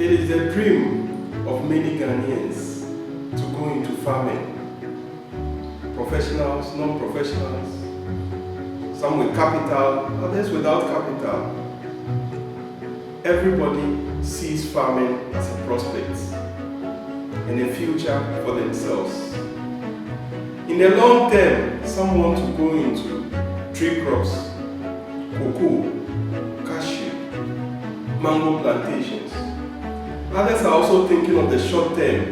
It is the dream of many Ghanaians to go into farming. Professionals, non-professionals, some with capital, others without capital. Everybody sees farming as a prospect and a future for themselves. In the long term, some want to go into tree crops, cocoa, cashew, mango plantations. Others are also thinking of the short term,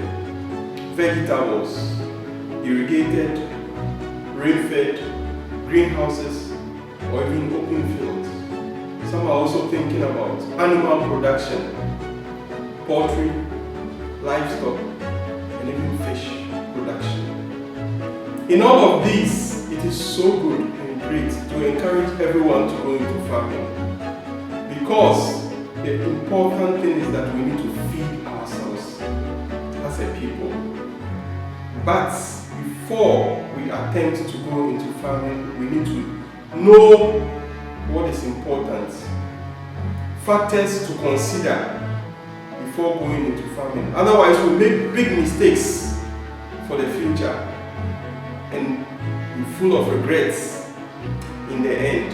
vegetables, irrigated, rain-fed, greenhouses, or even open fields. Some are also thinking about animal production, poultry, livestock, and even fish production. In all of these, it is so good and great to encourage everyone to go into farming, because the important thing is that we need to feed ourselves as a people. But before we attempt to go into farming, we need to know what is important, factors to consider before going into farming. Otherwise, we'll make big mistakes for the future and be full of regrets in the end.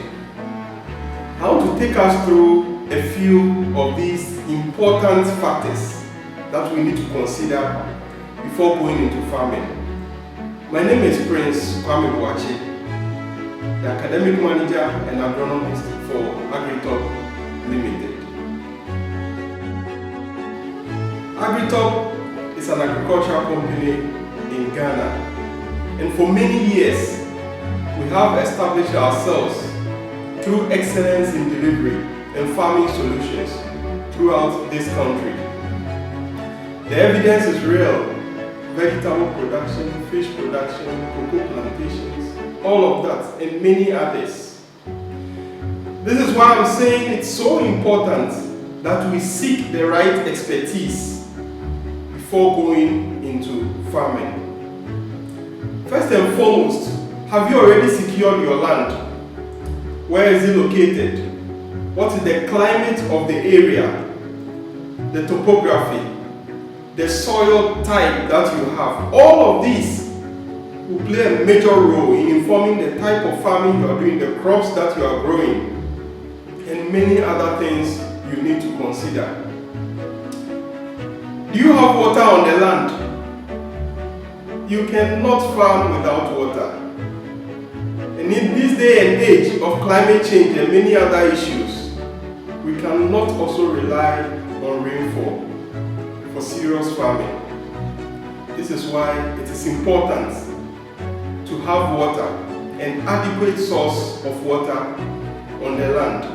How to take us through a few of these important factors that we need to consider before going into farming. My name is Prince Kwame Boache, the academic manager and agronomist for Agritop Limited. Agritop is an agricultural company in Ghana, and for many years we have established ourselves through excellence in delivery and farming solutions throughout this country. The evidence is real. Vegetable production, fish production, cocoa plantations, all of that, and many others. This is why I'm saying it's so important that we seek the right expertise before going into farming. First and foremost, have you already secured your land? Where is it located? What is the climate of the area? The topography? The soil type that you have? All of these will play a major role in informing the type of farming you are doing, the crops that you are growing, and many other things you need to consider. Do you have water on the land? You cannot farm without water. And in this day and age of climate change and many other issues, we cannot also rely on rainfall for serious farming. This is why it is important to have water, an adequate source of water on the land.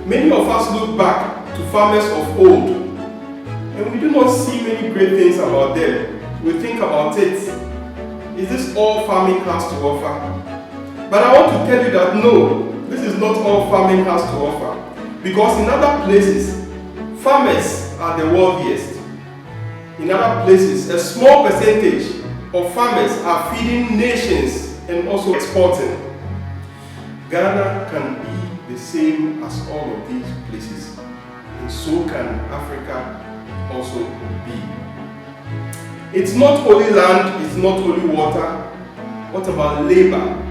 Many of us look back to farmers of old, and we do not see many great things about them. We think about it. Is this all farming has to offer? But I want to tell you that no, this is not all farming has to offer. Because in other places, farmers are the wealthiest. In other places, a small percentage of farmers are feeding nations and also exporting. Ghana can be the same as all of these places, and so can Africa also be. It's not only land, it's not only water. What about labor?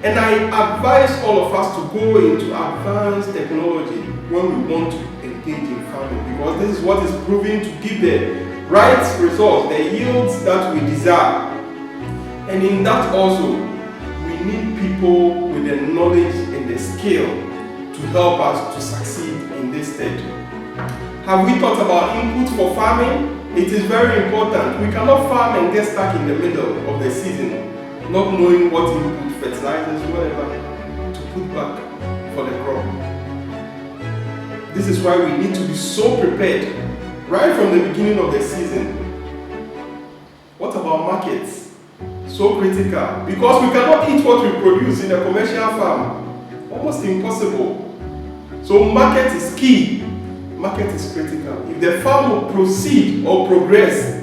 And I advise all of us to go into advanced technology when we want to engage in farming, because this is what is proving to give the right results, the yields that we desire. And in that also, we need people with the knowledge and the skill to help us to succeed in this stage. Have we thought about input for farming? It is very important. We cannot farm and get stuck in the middle of the season, not knowing what input, fertilizers, whatever, to put back for the crop. This is why we need to be so prepared right from the beginning of the season. What about markets? So critical, because we cannot eat what we produce in a commercial farm. Almost impossible. So market is key. Market is critical. If the farm will proceed or progress,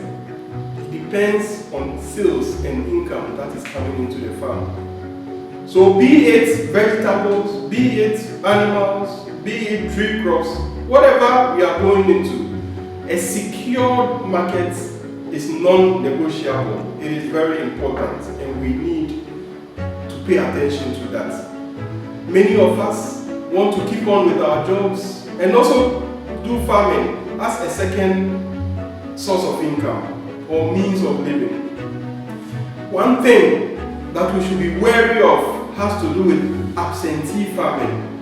it depends on sales and income that is coming into the farm. So be it vegetables, be it animals, be it tree crops, whatever we are going into, a secured market is non-negotiable. It is very important, and we need to pay attention to that. Many of us want to keep on with our jobs and also do farming as a second source of income or means of living. One thing that we should be wary of has to do with absentee farming.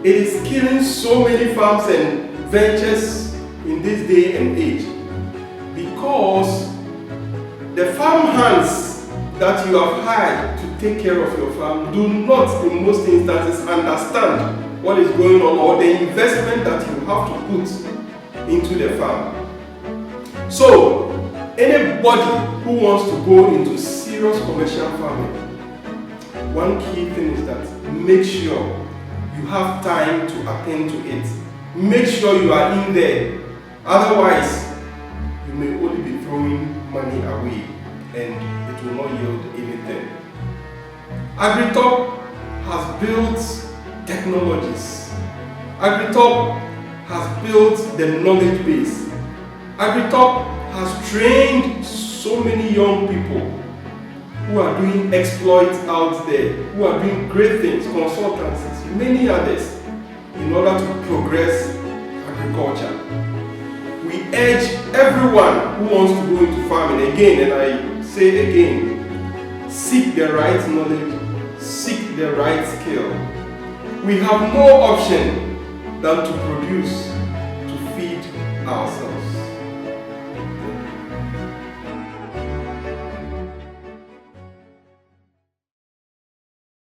It is killing so many farms and ventures in this day and age because the farm hands that you have hired to take care of your farm do not, in most instances, understand what is going on or the investment that you have to put into the farm. So, anybody who wants to go into serious commercial farming, one key thing is that make sure you have time to attend to it. Make sure you are in there. Otherwise, you may only be throwing money away and it will not yield anything. Agritop has built technologies. Agritop has built the knowledge base. Agritop has trained so many young people who are doing exploits out there, who are doing great things, consultancies, many others, in order to progress agriculture. We urge everyone who wants to go into farming, again, and I say again, seek the right knowledge, seek the right skill. We have no option than to produce, to feed ourselves.